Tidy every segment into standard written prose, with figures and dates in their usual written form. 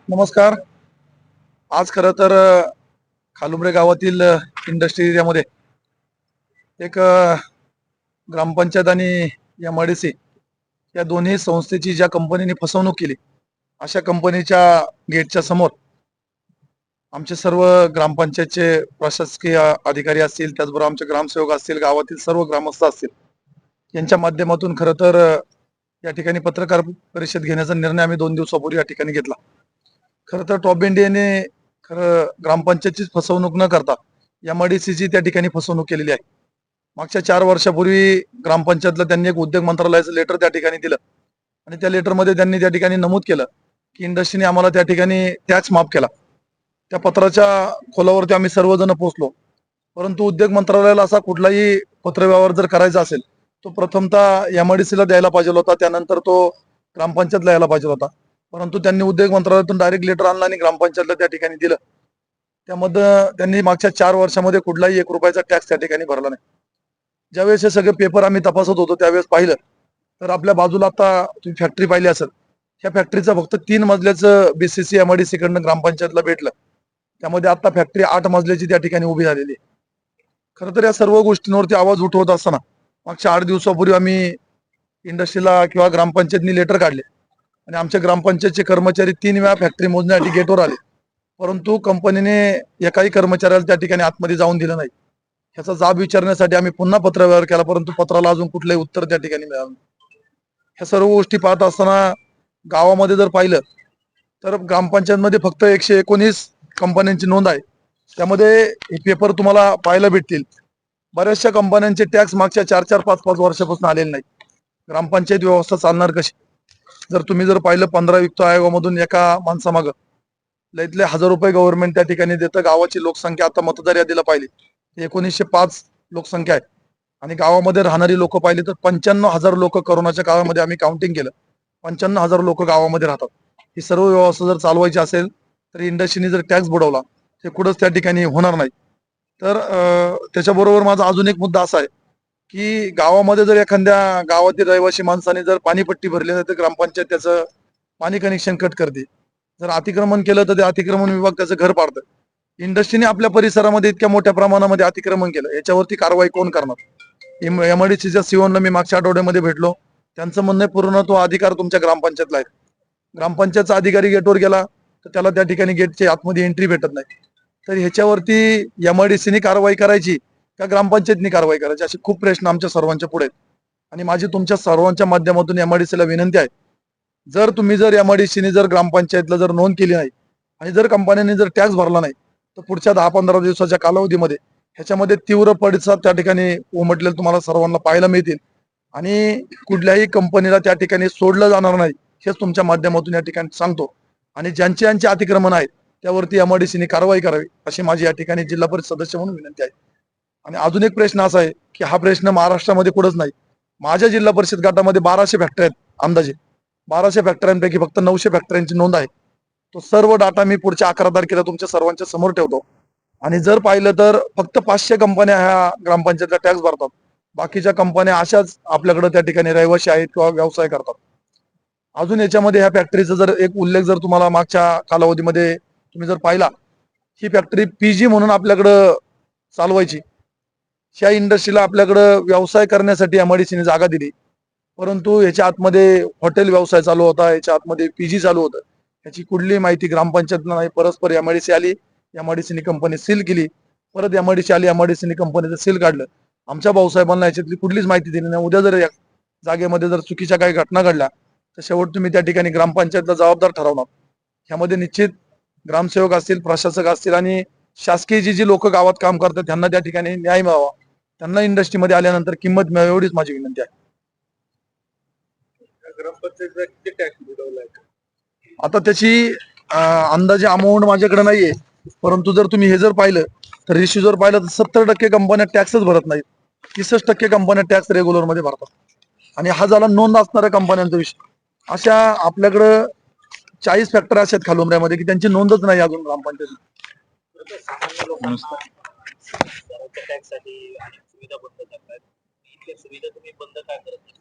नमस्कार. आज खरं तर खालुंबरे गावातील इंडस्ट्री एरियामध्ये एक ग्रामपंचायत आणि एमआयडीसी या दोन्ही संस्थेची ज्या कंपनीने फसवणूक केली, अशा कंपनीच्या गेटच्या समोर आमचे सर्व ग्रामपंचायतचे प्रशासकीय अधिकारी असतील, त्याचबरोबर आमचे ग्रामसेवक असतील, गावातील सर्व ग्रामस्थ असतील, यांच्या माध्यमातून खरं तर या ठिकाणी पत्रकार परिषद घेण्याचा निर्णय आम्ही 2 दिवसापूर्वी या ठिकाणी घेतला. खरं तर टॉप इंडियाने खरं ग्रामपंचायतचीच फसवणूक न करता एमआयडीसीची त्या ठिकाणी फसवणूक केलेली आहे. मागच्या 4 वर्षापूर्वी ग्रामपंचायतला त्यांनी एक उद्योग मंत्रालयाचं लेटर त्या ठिकाणी दिलं आणि त्या लेटरमध्ये त्यांनी त्या ठिकाणी नमूद केलं की इंडस्ट्रीने आम्हाला त्या ठिकाणी टॅक्स माफ केला. त्या पत्राच्या खोलावरती आम्ही सर्वजण पोहोचलो. परंतु उद्योग मंत्रालयाला असा कुठलाही पत्रव्यवहार जर करायचा असेल, तो प्रथमतः एमआयडीसीला द्यायला पाहिजे होता, त्यानंतर तो ग्रामपंचायतला यायला पाहिजे होता. परंतु त्यांनी उद्योग मंत्रालयातून डायरेक्ट लेटर आणलं आणि ग्रामपंचायतला त्या ठिकाणी दिलं. त्यामध्ये त्यांनी मागच्या 4 वर्षामध्ये कुठलाही 1 रुपयाचा टॅक्स त्या ठिकाणी भरला नाही. ज्यावेळेस हे सगळे पेपर आम्ही तपासत होतो त्यावेळेस पाहिलं तर आपल्या बाजूला आता तुम्ही फॅक्टरी पाहिली असेल, ह्या फॅक्टरीचं फक्त 3 मजल्याचं बीसीसी एमआयडीसी कडनं ग्रामपंचायतला भेटलं. त्यामध्ये आता फॅक्टरी 8 मजल्याची त्या ठिकाणी उभी झालेली आहे. खरं तर या सर्व गोष्टींवरती आवाज उठवत असताना मागच्या 8 दिवसापूर्वी आम्ही इंडस्ट्रीला किंवा ग्रामपंचायतनी लेटर काढले आणि आमच्या ग्रामपंचायतचे कर्मचारी 3 वेळा फॅक्टरी मोजण्यासाठी गेटवर आले. परंतु कंपनीने एकाही कर्मचाऱ्याला त्या ठिकाणी आतमध्ये जाऊन दिलं नाही. ह्याचा जाब विचारण्यासाठी आम्ही पुन्हा पत्रव्यवहार केला, परंतु पत्राला अजून कुठलंही उत्तर त्या ठिकाणी मिळालं नाही. ह्या सर्व गोष्टी पाहत असताना गावामध्ये जर पाहिलं तर ग्रामपंचायतमध्ये फक्त 119 कंपन्यांची नोंद आहे. त्यामध्ये हे पेपर तुम्हाला पाहायला भेटतील. बऱ्याचशा कंपन्यांचे टॅक्स मागच्या 4-4, 5-5 वर्षापासून आलेले नाही. ग्रामपंचायत व्यवस्था चालणार कशी? जर तुम्ही पाहिलं 15 वित्त आयोगामधून एका माणसामागं लईतले 1000 रुपये गव्हर्नमेंट त्या ठिकाणी देतं. गावाची लोकसंख्या आता मतदार यादीला पाहिली 1905 लोकसंख्या आहे आणि गावामध्ये राहणारी लोक पाहिली तर 95,000 लोक कोरोनाच्या काळामध्ये आम्ही काउंटिंग केलं. 95,000 लोक गावामध्ये राहतात. ही सर्व व्यवस्था जर चालवायची असेल तर इंडस्ट्रीने जर टॅक्स बुडवला ते कुठंच त्या ठिकाणी होणार नाही. तर त्याच्याबरोबर माझा अजून एक मुद्दा असा आहे की गावामध्ये जर एखाद्या गावातील रहिवासी माणसाने जर पाणीपट्टी भरली नाही तर ग्रामपंचायत त्याचं पाणी कनेक्शन कट करते. जर अतिक्रमण केलं तर ते अतिक्रमण विभाग त्याचं घर पाडतं. इंडस्ट्रीने आपल्या परिसरामध्ये इतक्या मोठ्या प्रमाणामध्ये अतिक्रमण केलं, याच्यावरती कारवाई कोण करणार? एमआयडीसीच्या सीओला मी मागच्या आठवड्यामध्ये भेटलो. त्यांचं म्हणणं पूर्ण तो अधिकार तुमच्या ग्रामपंचायतला आहे. ग्रामपंचायतचा अधिकारी गेटवर गेला तर त्याला त्या ठिकाणी गेटच्या आतमध्ये एंट्री भेटत नाही. तर ह्याच्यावरती एमआयडीसीने कारवाई करायची का ग्रामपंचायतनी कारवाई करायची, असे खूप प्रश्न आमच्या सर्वांच्या पुढे आहेत. आणि माझी तुमच्या सर्वांच्या माध्यमातून एमआयडीसीला विनंती आहे, जर एमआयडीसीने जर ग्रामपंचायतला जर नोंद केली नाही आणि जर कंपन्यांनी जर टॅक्स भरला नाही तर पुढच्या 10-15 दिवसाच्या कालावधीमध्ये ह्याच्यामध्ये तीव्र पडसाद त्या ठिकाणी उमटलेले तुम्हाला सर्वांना पाहायला मिळतील आणि कुठल्याही कंपनीला त्या ठिकाणी सोडलं जाणार नाही, हेच तुमच्या माध्यमातून या ठिकाणी सांगतो. आणि ज्यांचे अतिक्रमण आहेत त्यावरती एमआयडीसीने कारवाई करावी अशी माझी या ठिकाणी जिल्हा परिषद सदस्य म्हणून विनंती आहे. आणि अजून एक प्रश्न असा आहे की हा प्रश्न महाराष्ट्रामध्ये कुठंच नाही. माझ्या जिल्हा परिषद गटामध्ये 1200 फॅक्टरी आहेत अंदाजे. 1200 फॅक्टरीपैकी फक्त 900 फॅक्टरीची नोंद आहे. तो सर्व डाटा मी पुढच्या 11 तारखेला तुमच्या सर्वांच्या समोर ठेवतो. आणि जर पाहिलं तर फक्त 500 कंपन्या ह्या ग्रामपंचायतला टॅक्स भरतात. बाकीच्या कंपन्या अशाच आपल्याकडे त्या ठिकाणी रहिवासी आहेत किंवा व्यवसाय करतात. अजून याच्यामध्ये ह्या फॅक्टरीचा जर एक उल्लेख जर तुम्हाला मागच्या कालावधीमध्ये तुम्ही जर पाहिला, ही फॅक्टरी पीजी म्हणून आपल्याकडं चालवायची. ह्या इंडस्ट्रीला आपल्याकडं व्यवसाय करण्यासाठी एमआयडीसीने जागा दिली. परंतु ह्याच्या आतमध्ये हॉटेल व्यवसाय चालू होता, ह्याच्या आतमध्ये पीजी चालू होतं. ह्याची कुठली माहिती ग्रामपंचायतला नाही. परस्पर एमआयडीसी आली, एमआयडीसीने कंपनी सील केली. परत एमआयडीसी आली, एमआयडीसीने कंपनीचं सील काढलं. आमच्या भाऊसाहेबांना याच्यातली कुठलीच माहिती दिली नाही. उद्या जर या जागेमध्ये जर चुकीच्या काही घटना घडल्या तर शेवट तुम्ही त्या ठिकाणी ग्रामपंचायतला जबाबदार ठरवणार. ह्यामध्ये निश्चित ग्रामसेवक असतील, प्रशासक असतील आणि शासकीय जी लोक गावात काम करतात त्यांना त्या ठिकाणी न्याय मिळावा, त्यांना इंडस्ट्रीमध्ये आल्यानंतर किंमत मिळावी, एवढीच माझी विनंती आहे. ग्रामपंचायतचा किती टॅक्स बुडवलाय? आता त्याची अंदाजे अमाऊंट माझ्याकडे नाहीये. परंतु जर तुम्ही हे जर पाहिलं तर रेशो जर पाहिलं तर 70% कंपन्या टॅक्सच भरत नाहीत. 30% कंपन्या टॅक्स रेग्युलर मध्ये भरतात. आणि हा झाला नोंद असणाऱ्या कंपन्यांचा विषय. अशा आपल्याकडं 40 फॅक्टरी अशा आहेत खालुमऱ्यामध्ये की त्यांची नोंदच नाही अजून ग्रामपंचायतीत. सामान्य लोकांना टॅक्ससाठी अनेक सुविधा बंद करतात. इथल्या सुविधा तुम्ही बंद का करत नाही?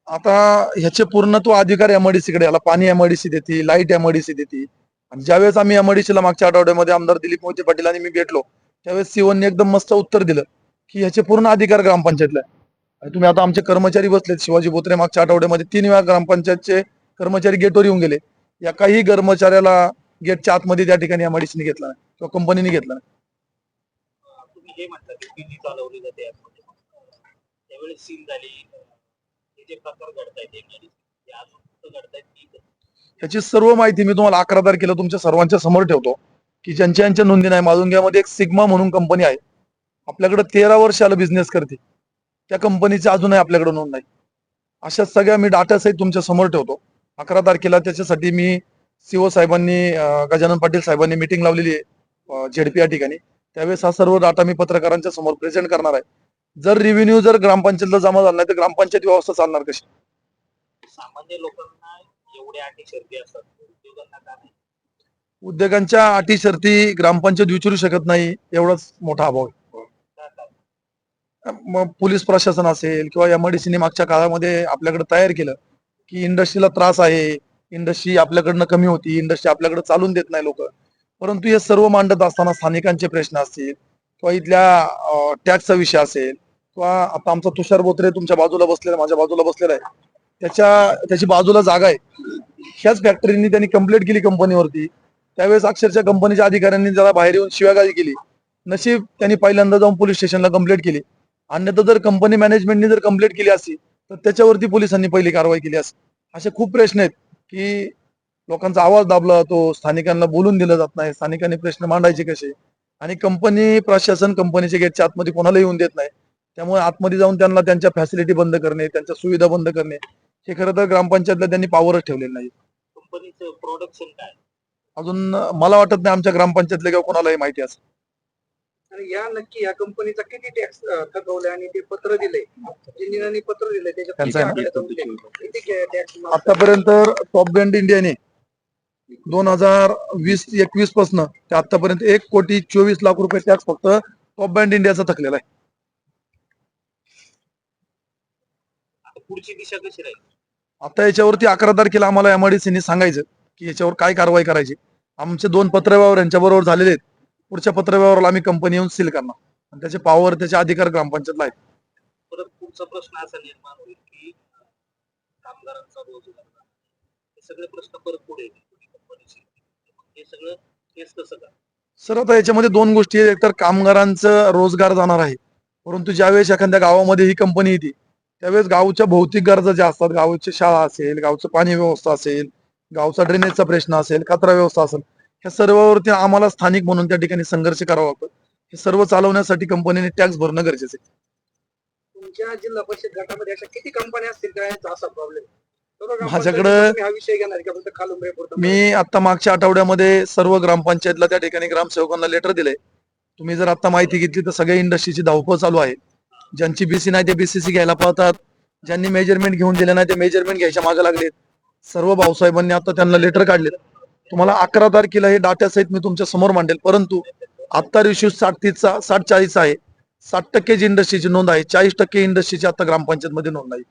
आता ह्याचे पूर्णत्व अधिकार एमआयडीसी कडे, याला पाणी एमआयडीसी देते, लाईट एमआयडीसी देते. आणि ज्यावेळेस आम्ही एमआयडीसी ला मागच्या आठवड्यामध्ये आमदार दिलीप मोहिते पाटील आणि मी भेटलो, त्यावेळेस सीओनी एकदम मस्त उत्तर दिलं की ह्याचे पूर्ण अधिकार ग्रामपंचायतला आहे. आणि तुम्ही आता आमचे कर्मचारी बसलेत, शिवाजी बोत्रे मागच्या आठवड्यामध्ये 3 वेळा ग्रामपंचायतचे कर्मचारी गेटवर येऊन गेले. एकाही कर्मचाऱ्याला गेटच्या आतमध्ये त्या ठिकाणी एमआयडीसीने घेतला नाही किंवा कंपनीने घेतला नाही. तुम्ही हे म्हणता की पीजी चालवली जाते यामध्ये. त्यावेळेस सील झाली, हे जे प्रकार घडतायत ते अजून कुठं घडतायत की याची सर्व माहिती मी तुम्हाला 11 तारखेला तुमच्या सर्वांच्या समोर ठेवतो, की ज्यांच्या नोंदी नाही. माळुंग्यामध्ये एक सिग्मा म्हणून कंपनी आहे, आपल्याकडे 13 वर्ष आलं बिझनेस करते, त्या कंपनीची अजूनही आपल्याकडे नोंद नाही. अशा सगळ्या मी डाटा सहित तुमच्या समोर ठेवतो. 11 तारखेला त्याच्यासाठी मी सीओ साहेबांनी गजानन पाटील साहेबांनी मिटिंग लावलेली आहे झेडपी या ठिकाणी. त्यावेळेस हा सर्व डाटा मी पत्रकारांच्या समोर प्रेझेंट करणार आहे. जर रेव्हेन्यू जर ग्रामपंचायतला जमा झाला नाही तर ग्रामपंचायत व्यवस्था चालणार कशी? सामान्य लोकांना एवढ्या अटी शर्ती असतात, उद्योगांना का नाही? उद्योगांच्या अटी शर्ती ग्रामपंचायत विचारू शकत नाही, एवढाच मोठा अभाव आहे. का काय? मग पोलीस प्रशासन असेल किंवा एमआयडीसीने मागच्या काळामध्ये आपल्याकडे तयार केलं की इंडस्ट्रीला त्रास आहे, इंडस्ट्री आपल्याकडनं कमी होती, इंडस्ट्री आपल्याकडे चालून देत नाही लोक. परंतु हे सर्व मांडत असताना स्थानिकांचे प्रश्न असतील किंवा इथल्या टॅक्सचा विषय असेल किंवा आता आमचा तुषार बोत्रे तुमच्या बाजूला बसलेला, माझ्या बाजूला बसलेला आहे, त्याची बाजूला जागा आहे. ह्याच फॅक्टरीनी त्यांनी कंप्लेंट केली कंपनीवरती. त्यावेळेस अक्षरशः कंपनीच्या अधिकाऱ्यांनी जरा बाहेर येऊन शिवागाळी केली. नशीब त्यांनी पहिल्यांदा जाऊन पोलीस स्टेशनला कंप्लेंट केली. अन्यथा जर कंपनी मॅनेजमेंटने जर कंप्लेंट केली असती तर त्याच्यावरती पोलिसांनी पहिली कारवाई केली असती. असे खूप प्रश्न आहेत की लोकांचा आवाज दाबला जातो, स्थानिकांना बोलून दिलं जात नाही, स्थानिकांनी प्रश्न मांडायचे कसे, आणि कंपनी प्रशासन कंपनीच्या गेटच्या आतमध्ये कोणाला येऊन देत नाही. त्यामुळे आतमध्ये जाऊन त्यांना त्यांच्या फॅसिलिटी बंद करणे, त्यांच्या सुविधा बंद करणे, हे खरं तर ग्रामपंचायतला त्यांनी पॉवरच ठेवलेलं नाही. कंपनीचं प्रोडक्शन काय? अजून मला वाटत नाही आमच्या ग्रामपंचायतले किंवा कोणालाही माहिती असं. आणि या नक्की या कंपनीचा किती टॅक्स थकवले आणि ते पत्र दिले, इंजिनियरांनी पत्र दिले त्याच्यात त्यांचं आहे किती टॅक्स आतापर्यंत टॉप ब्रँड इंडियाने 2020-21 पासून ते आतापर्यंत 1,24,00,000 रुपये टॅक्स फक्त टॉप ब्रँड इंडियाचा थकलेला आहे. आता पुढची दिशा कशी राहील? आता याच्यावरती 11 तारखेला आम्हाला एमआयडीसीने सांगायचं की याच्यावर काय कारवाई करायची. आमचे 2 पत्रव्यवहार यांच्या बरोबर झालेले आहेत. पुढच्या पत्रव्यवहाराला आम्ही कंपनी येऊन सील करणार आणि त्याचे पॉवर, त्याचे अधिकार ग्रामपंचायतला आहेत. परत पुढचा प्रश्न असा निर्माण होईल की कामगारांचा रोजगार, हे सगळे प्रश्न परत पुढे येतील कंपनीशी. हे सगळं केस कसं का? सर आता याच्यामध्ये 2 गोष्टी आहेत. एकतर कामगारांचा रोजगार जाणार आहे, परंतु ज्यावेळेस एखाद्या गावामध्ये ही कंपनी येते त्यावेळेस गावच्या भौतिक गरजा ज्या असतात, गावची शाळा असेल, गावचं पाणी व्यवस्था असेल, गावचा ड्रेनेजचा प्रश्न असेल, कचरा व्यवस्था असेल, ह्या सर्वावरती आम्हाला स्थानिक म्हणून त्या ठिकाणी संघर्ष करावा लागतो. हे सर्व चालवण्यासाठी कंपनीने टॅक्स भरणं गरजेचं आहे. तुमच्या जिल्हा परिषद गटामध्ये अशा किती कंपन्या असतील का याचा असा प्रॉब्लेम? माझ्याकडं- हा विषय घेणार का फक्त खालुंबरे पुरतं? मी आता मागच्या आठवड्यामध्ये सर्व ग्रामपंचायतला त्या ठिकाणी ग्रामसेवकांना लेटर दिलंय. तुम्ही जर आता माहिती घेतली तर सगळ्या इंडस्ट्रीची धावपळ चालू आहे. ज्यांची बीसी नाही ते बीसीसी घ्यायला पाहतात, ज्यांनी मेजरमेंट घेऊन दिले नाही ते मेजरमेंट घ्यायच्या मागे लागलेत. सर्व भाऊसाहेबांनी आता त्यांना लेटर काढले. तुम्हाला 11 तारखेला हे डाटा सहित मी तुमच्या समोर मांडेल. परंतु आता रेशो 60-40 आहे. 60% इंडस्ट्रीची नोंद आहे, 40% इंडस्ट्रीची आता ग्रामपंचायत मध्ये नोंद आहे.